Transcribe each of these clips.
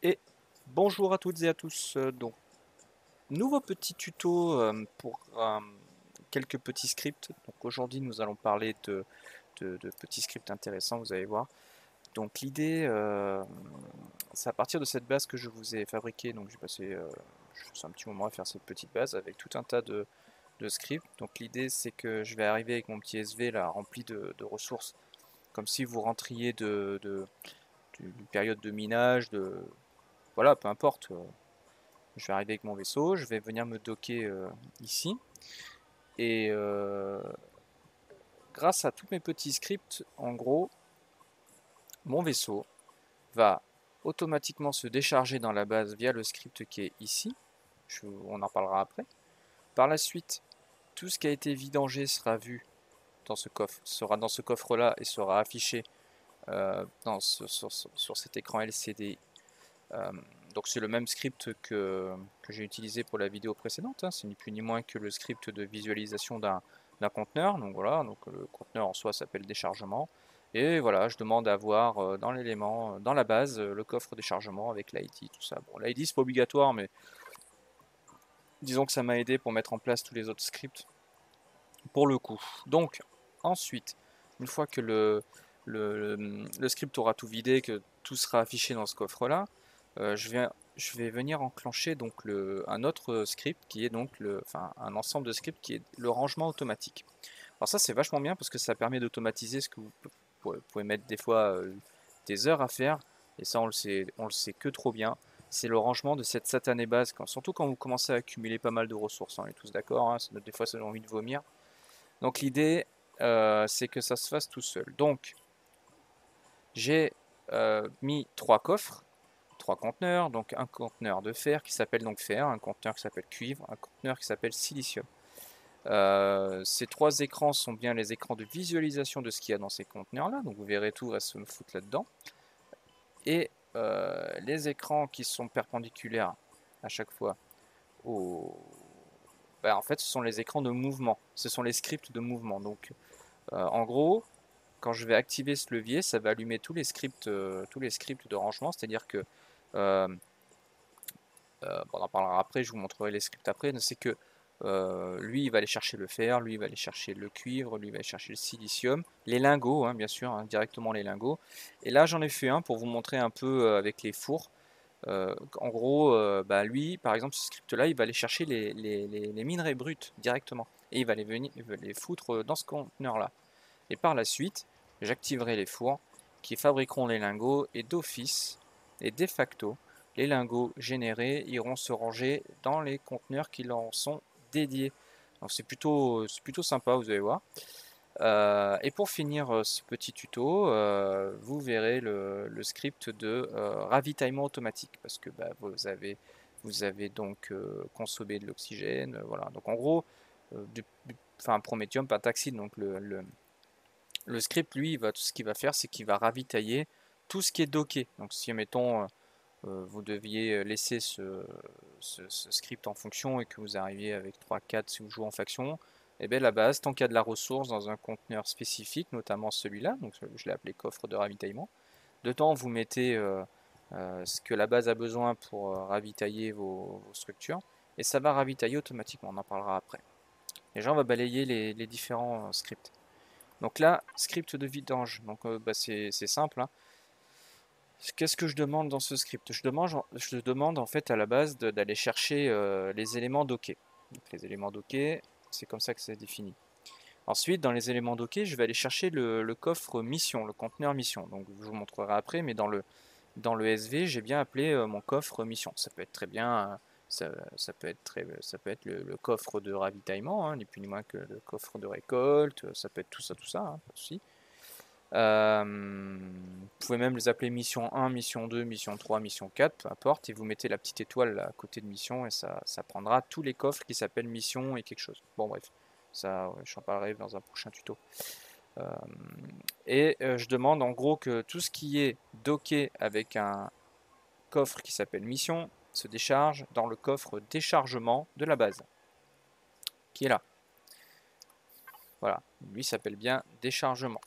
Et bonjour à toutes et à tous. Nouveau petit tuto pour quelques petits scripts. Donc aujourd'hui, nous allons parler de petits scripts intéressants, vous allez voir. Donc l'idée, c'est à partir de cette base que je vous ai fabriquée. Donc j'ai passé juste un petit moment à faire cette petite base avec tout un tas de scripts. Donc l'idée, c'est que je vais arriver avec mon petit SV là, rempli de ressources, comme si vous rentriez d'une période de minage, voilà, peu importe. Je vais arriver avec mon vaisseau, je vais venir me docker ici. Et grâce à tous mes petits scripts, en gros, mon vaisseau va automatiquement se décharger dans la base via le script qui est ici. On en parlera après. Par la suite, tout ce qui a été vidangé sera vu dans ce coffre, sera dans ce coffre-là et sera affiché sur cet écran LCD. Euh, donc c'est le même script que j'ai utilisé pour la vidéo précédente, hein. C'est ni plus ni moins que le script de visualisation d'un conteneur. Donc voilà, donc le conteneur en soi s'appelle déchargement. Et voilà, je demande à avoir dans l'élément, dans la base, le coffre déchargement avec l'ID, tout ça. Bon, l'ID c'est pas obligatoire, mais disons que ça m'a aidé pour mettre en place tous les autres scripts pour le coup. Donc ensuite, une fois que le script aura tout vidé, que tout sera affiché dans ce coffre-là, je vais venir enclencher donc un autre script qui est donc enfin, un ensemble de scripts qui est le rangement automatique. Alors ça c'est vachement bien parce que ça permet d'automatiser ce que vous pouvez mettre des fois des heures à faire, et ça on le sait que trop bien. C'est le rangement de cette satanée base, surtout quand vous commencez à accumuler pas mal de ressources, hein, on est tous d'accord, hein, des fois ça donne envie de vomir. Donc l'idée, c'est que ça se fasse tout seul. Donc j'ai mis trois coffres, trois conteneurs, donc un conteneur de fer qui s'appelle donc fer, un conteneur qui s'appelle cuivre, un conteneur qui s'appelle silicium. Ces trois écrans sont bien les écrans de visualisation de ce qu'il y a dans ces conteneurs-là, donc vous verrez tout va se foutre là-dedans. Et les écrans qui sont perpendiculaires à chaque fois au... Bah, en fait, ce sont les écrans de mouvement, ce sont les scripts de mouvement. Donc en gros, quand je vais activer ce levier, ça va allumer tous les scripts de rangement, c'est-à-dire que, euh, bon, on en parlera après, je vous montrerai les scripts après, c'est que lui il va aller chercher le fer, lui il va aller chercher le cuivre, lui il va aller chercher le silicium, les lingots, hein, bien sûr, hein, directement les lingots. Et là j'en ai fait un pour vous montrer un peu avec les fours. En gros, bah, lui, par exemple, ce script-là, il va aller chercher les minerais bruts directement. Et il va les foutre dans ce conteneur-là. Et par la suite, j'activerai les fours qui fabriqueront les lingots et d'office et de facto, les lingots générés iront se ranger dans les conteneurs qui leur sont dédiés. Donc c'est plutôt sympa, vous allez voir. Et pour finir ce petit tuto, vous verrez le script de ravitaillement automatique parce que bah, vous avez donc consommé de l'oxygène. Voilà. Donc en gros, enfin Prométhium, Pentaxide, donc le script, lui, ce qu'il va faire, c'est qu'il va ravitailler tout ce qui est docké. Donc si, mettons, vous deviez laisser ce script en fonction et que vous arriviez avec 3, 4 si vous jouez en faction, et bien la base, tant qu'il y a de la ressource dans un conteneur spécifique, notamment celui-là, donc je l'ai appelé coffre de ravitaillement, dedans vous mettez ce que la base a besoin pour ravitailler vos structures, et ça va ravitailler automatiquement, on en parlera après. Déjà on va balayer les différents scripts. Donc là, script de vidange. Donc bah, c'est simple, hein. Qu'est-ce que je demande dans ce script? Je demande en fait à la base d'aller chercher les éléments dockés. Donc les éléments dockés, c'est comme ça que c'est défini. Ensuite, dans les éléments dockés, je vais aller chercher le coffre mission, le conteneur mission. Donc je vous montrerai après, mais dans le SV, j'ai bien appelé mon coffre mission. Ça peut être très bien, ça peut être le coffre de ravitaillement, hein, ni plus ni moins que le coffre de récolte. Ça peut être tout ça, hein, pas de souci. Vous pouvez même les appeler mission 1, mission 2, mission 3, mission 4, peu importe, et vous mettez la petite étoile là, à côté de mission et ça prendra tous les coffres qui s'appellent mission et quelque chose. Bon bref, ça j'en parlerai dans un prochain tuto. Euh, je demande en gros que tout ce qui est docké avec un coffre qui s'appelle mission se décharge dans le coffre déchargement de la base, qui est là. Voilà, lui s'appelle bien déchargement.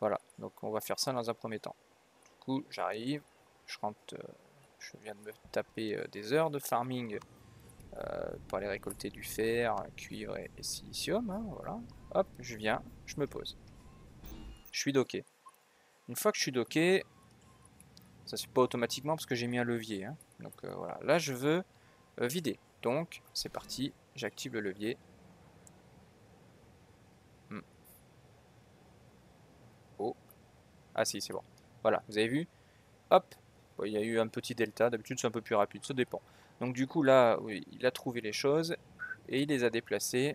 Voilà, donc on va faire ça dans un premier temps. Du coup, j'arrive, je rentre, je viens de me taper des heures de farming pour aller récolter du fer, cuivre et silicium, hein, voilà. Hop, je viens, je me pose. Je suis docké. Une fois que je suis docké, ça se fait pas automatiquement parce que j'ai mis un levier, hein. Donc voilà, là je veux vider. Donc c'est parti, j'active le levier. Oh, ah si, c'est bon. Voilà, vous avez vu? Hop, bon, il y a eu un petit delta, d'habitude c'est un peu plus rapide, ça dépend. Donc du coup là, oui, il a trouvé les choses et il les a déplacées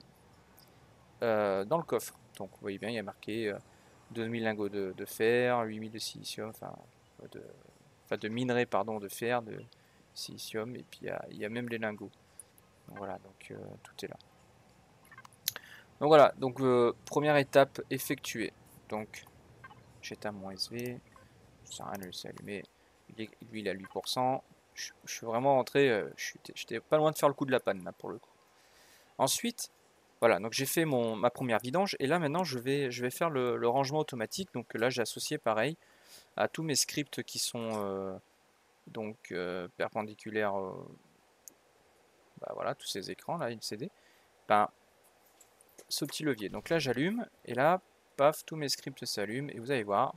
dans le coffre. Donc vous voyez bien, il y a marqué 2000 lingots de fer, 8000 de silicium, de minerai pardon, de fer, de silicium, et puis il y a même les lingots. Donc voilà, donc tout est là. Donc voilà, donc première étape effectuée. Donc j'éteins mon SV, ça sert à rien de le laisser allumer. Lui il est à 8%. Je suis vraiment rentré, j'étais pas loin de faire le coup de la panne là pour le coup. Ensuite, voilà, donc j'ai fait ma première vidange et là maintenant je vais faire le rangement automatique. Donc là j'ai associé pareil à tous mes scripts qui sont perpendiculaires, bah voilà, tous ces écrans là, LCD, ben, ce petit levier. Donc là j'allume et là, paf, tous mes scripts s'allument et vous allez voir,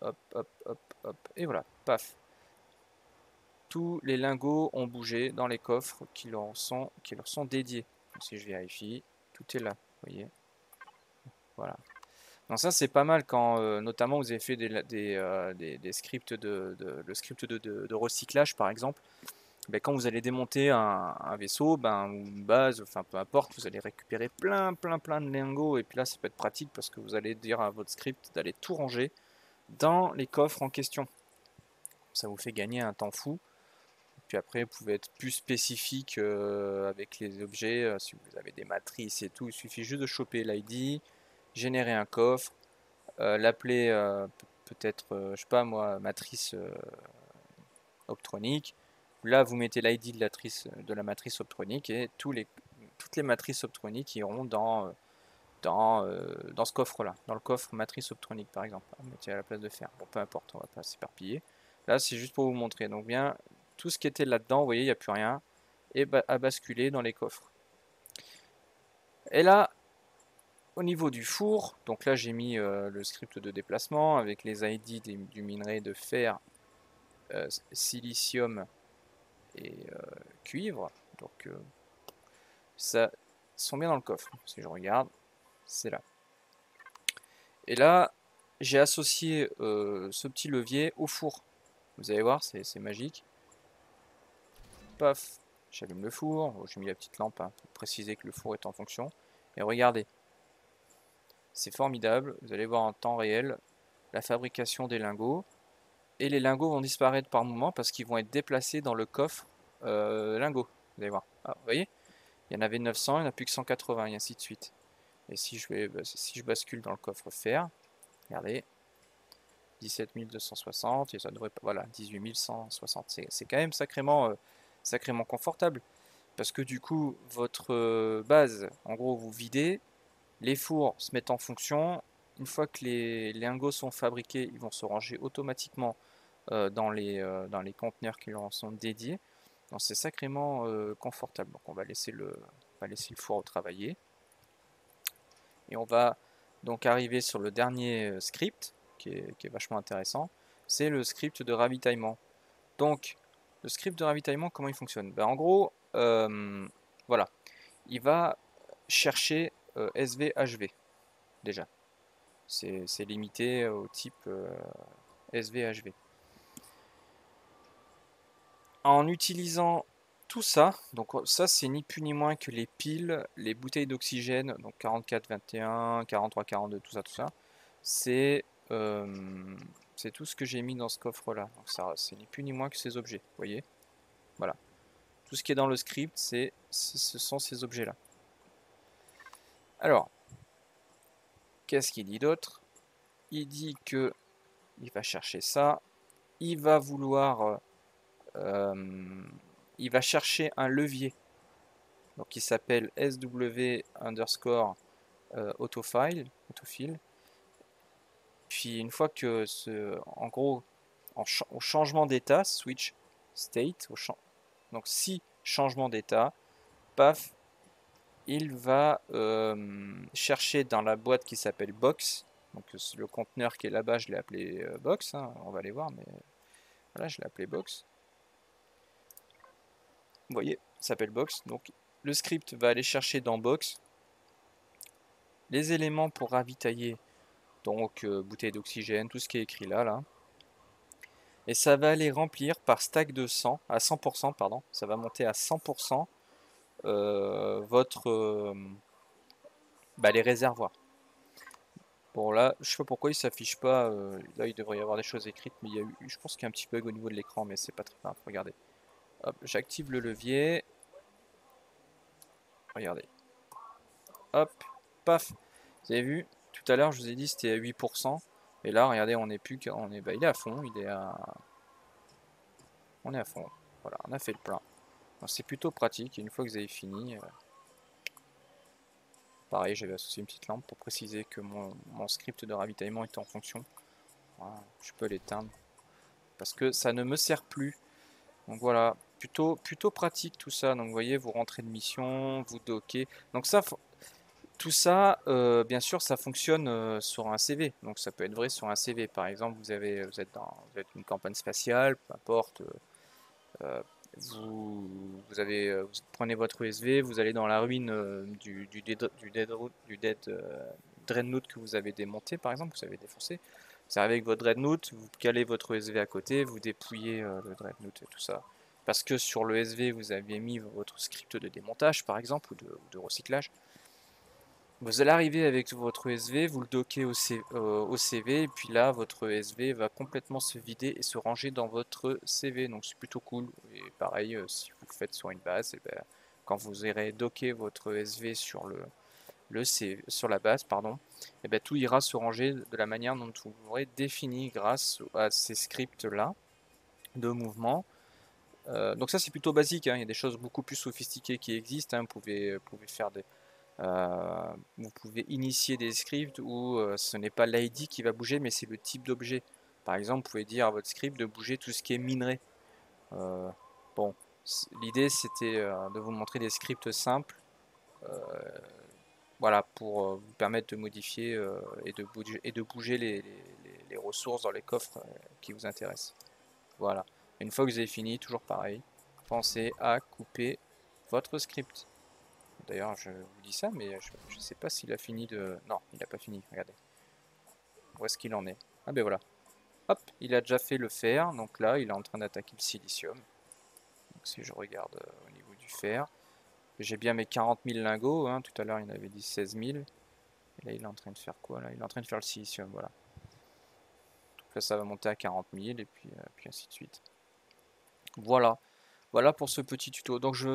hop, hop, hop, hop, et voilà, paf. Tous les lingots ont bougé dans les coffres qui leur sont dédiés. Donc, si je vérifie, tout est là, vous voyez. Voilà. Donc ça c'est pas mal quand notamment vous avez fait des scripts le script de recyclage par exemple. Ben, quand vous allez démonter un vaisseau, ben, ou une base, enfin peu importe, vous allez récupérer plein de lingots et puis là ça peut être pratique parce que vous allez dire à votre script d'aller tout ranger dans les coffres en question. Ça vous fait gagner un temps fou. Puis après, vous pouvez être plus spécifique avec les objets. Si vous avez des matrices et tout, il suffit juste de choper l'ID, générer un coffre, l'appeler peut-être, je sais pas moi, matrice optronique. Là, vous mettez l'ID de la matrice optronique et toutes les matrices optroniques iront dans ce coffre-là, dans le coffre matrice optronique par exemple. Mettez à la place de fer. Bon, peu importe, on va pas s'éparpiller. Là, c'est juste pour vous montrer. Donc bien, tout ce qui était là-dedans, vous voyez, il n'y a plus rien, et à basculer dans les coffres. Et là, au niveau du four, donc là j'ai mis le script de déplacement avec les ID du minerai de fer, silicium et cuivre. Donc ça sont bien dans le coffre. Si je regarde, c'est là. Et là, j'ai associé ce petit levier au four. Vous allez voir, c'est magique. Paf, j'allume le four. Oh, j'ai mis la petite lampe hein, pour préciser que le four est en fonction. Et regardez, c'est formidable. Vous allez voir en temps réel la fabrication des lingots. Et les lingots vont disparaître par moment parce qu'ils vont être déplacés dans le coffre lingots. Vous allez voir. Ah, vous voyez, il y en avait 900, il n'y en a plus que 180 et ainsi de suite. Et si je bascule dans le coffre fer, regardez, 17 260 et ça devrait pas, voilà, 18 160. C'est quand même sacrément confortable parce que du coup votre base, en gros vous videz, les fours se mettent en fonction. Une fois que les lingots sont fabriqués, ils vont se ranger automatiquement dans les conteneurs qui leur sont dédiés. Donc c'est sacrément confortable. Donc on va laisser le four travailler et on va donc arriver sur le dernier script qui est vachement intéressant, c'est le script de ravitaillement. Donc, le script de ravitaillement, comment il fonctionne? Ben, en gros, voilà, il va chercher SVHV, déjà. C'est limité au type SVHV. En utilisant tout ça, donc ça c'est ni plus ni moins que les piles, les bouteilles d'oxygène, donc 44, 21, 43, 42, tout ça, c'est tout ce que j'ai mis dans ce coffre-là. Donc ça, c'est ni plus ni moins que ces objets, vous voyez? Voilà. Tout ce qui est dans le script, ce sont ces objets-là. Alors, qu'est-ce qu'il dit d'autre? Il dit que il va chercher ça, il va vouloir, il va chercher un levier, donc qui s'appelle SW underscore autofile. Puis une fois que en gros, au changement d'état, switch state, donc si changement d'état, paf, il va chercher dans la boîte qui s'appelle box, donc le conteneur qui est là-bas, je l'ai appelé box, hein, on va aller voir, mais voilà, je l'ai appelé box. Vous voyez, ça s'appelle box, donc le script va aller chercher dans box les éléments pour ravitailler, donc bouteille d'oxygène, tout ce qui est écrit là, et ça va aller remplir par stack de 100, à 100%, pardon, ça va monter à 100% les réservoirs. Bon là, je sais pas pourquoi il s'affiche pas, là il devrait y avoir des choses écrites, mais il y a eu, je pense qu'il y a un petit bug au niveau de l'écran, mais c'est pas très grave, regardez. Hop, j'active le levier, regardez, hop, paf, vous avez vu, tout à l'heure je vous ai dit c'était à 8%, et là regardez on est plus on est, il est à fond, on est à fond, voilà, on a fait le plein. C'est plutôt pratique, et une fois que vous avez fini, pareil j'avais associé une petite lampe pour préciser que mon script de ravitaillement était en fonction. Voilà, je peux l'éteindre, parce que ça ne me sert plus. Donc voilà, plutôt pratique tout ça. Donc vous voyez, vous rentrez de mission, vous dockez. Donc ça, tout ça, bien sûr, ça fonctionne sur un CV. Donc ça peut être vrai sur un CV. Par exemple, vous êtes une campagne spatiale, peu importe. euh, vous prenez votre USB, vous allez dans la ruine du dead Dreadnought que vous avez démonté, par exemple, vous avez défoncé. Vous arrivez avec votre Dreadnought, vous calez votre USB à côté, vous dépouillez le Dreadnought et tout ça. Parce que sur le SV, vous aviez mis votre script de démontage, par exemple, ou de recyclage. Vous allez arriver avec votre SV, vous le dockez au CV, et puis là, votre SV va complètement se vider et se ranger dans votre CV. Donc c'est plutôt cool. Et pareil, si vous le faites sur une base, et ben, quand vous irez docker votre SV sur sur la base, pardon, et ben, tout ira se ranger de la manière dont vous l'aurez défini grâce à ces scripts-là de mouvement. Donc ça c'est plutôt basique, hein. Il y a des choses beaucoup plus sophistiquées qui existent, hein. Vous pouvez faire vous pouvez initier des scripts où ce n'est pas l'ID qui va bouger, mais c'est le type d'objet. Par exemple, vous pouvez dire à votre script de bouger tout ce qui est minerai. Euh, bon, l'idée c'était de vous montrer des scripts simples, voilà, pour vous permettre de modifier et de bouger les ressources dans les coffres qui vous intéressent. Voilà. Une fois que vous avez fini, toujours pareil, pensez à couper votre script. D'ailleurs, je vous dis ça, mais je ne sais pas s'il a fini de... Non, il n'a pas fini, regardez. Où est-ce qu'il en est? Ah ben voilà. Hop, il a déjà fait le fer, donc là, il est en train d'attaquer le silicium. Donc si je regarde au niveau du fer, j'ai bien mes 40 000 lingots, hein. Tout à l'heure, il en avait dit 16 000. Et là, il est en train de faire quoi, là? Il est en train de faire le silicium, voilà. Donc là, ça va monter à 40 000, et puis ainsi de suite. Voilà. Voilà pour ce petit tuto. Donc ça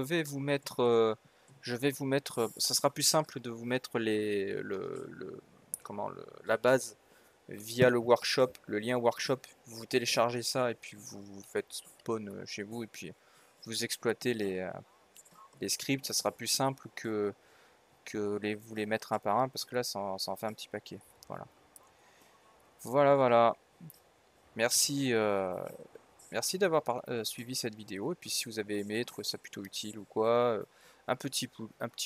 sera plus simple de vous mettre la base via le workshop, le lien workshop. Vous téléchargez ça et puis vous faites spawn chez vous et puis vous exploitez les scripts. Ça sera plus simple que vous les mettre un par un parce que là ça en fait un petit paquet. Voilà. Voilà. Merci. Merci d'avoir suivi cette vidéo. Et puis si vous avez aimé, trouvé ça plutôt utile ou quoi, un petit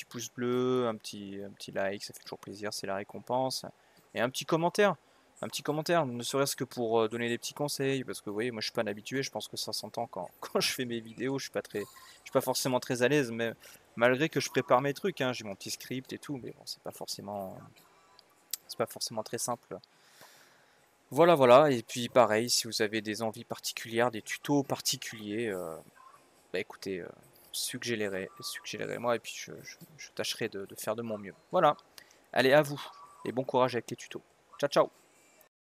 pouce bleu, un petit like, ça fait toujours plaisir, c'est la récompense. Et un petit commentaire. Un petit commentaire, ne serait-ce que pour donner des petits conseils, parce que vous voyez, moi je suis pas un habitué, je pense que ça s'entend quand je fais mes vidéos, je suis pas forcément très à l'aise, mais malgré que je prépare mes trucs, hein, j'ai mon petit script et tout, mais bon, c'est pas forcément très simple. Voilà, et puis pareil, si vous avez des envies particulières, des tutos particuliers, bah écoutez, suggérez-moi, et puis je tâcherai de faire de mon mieux. Voilà, allez à vous, et bon courage avec les tutos. Ciao ciao.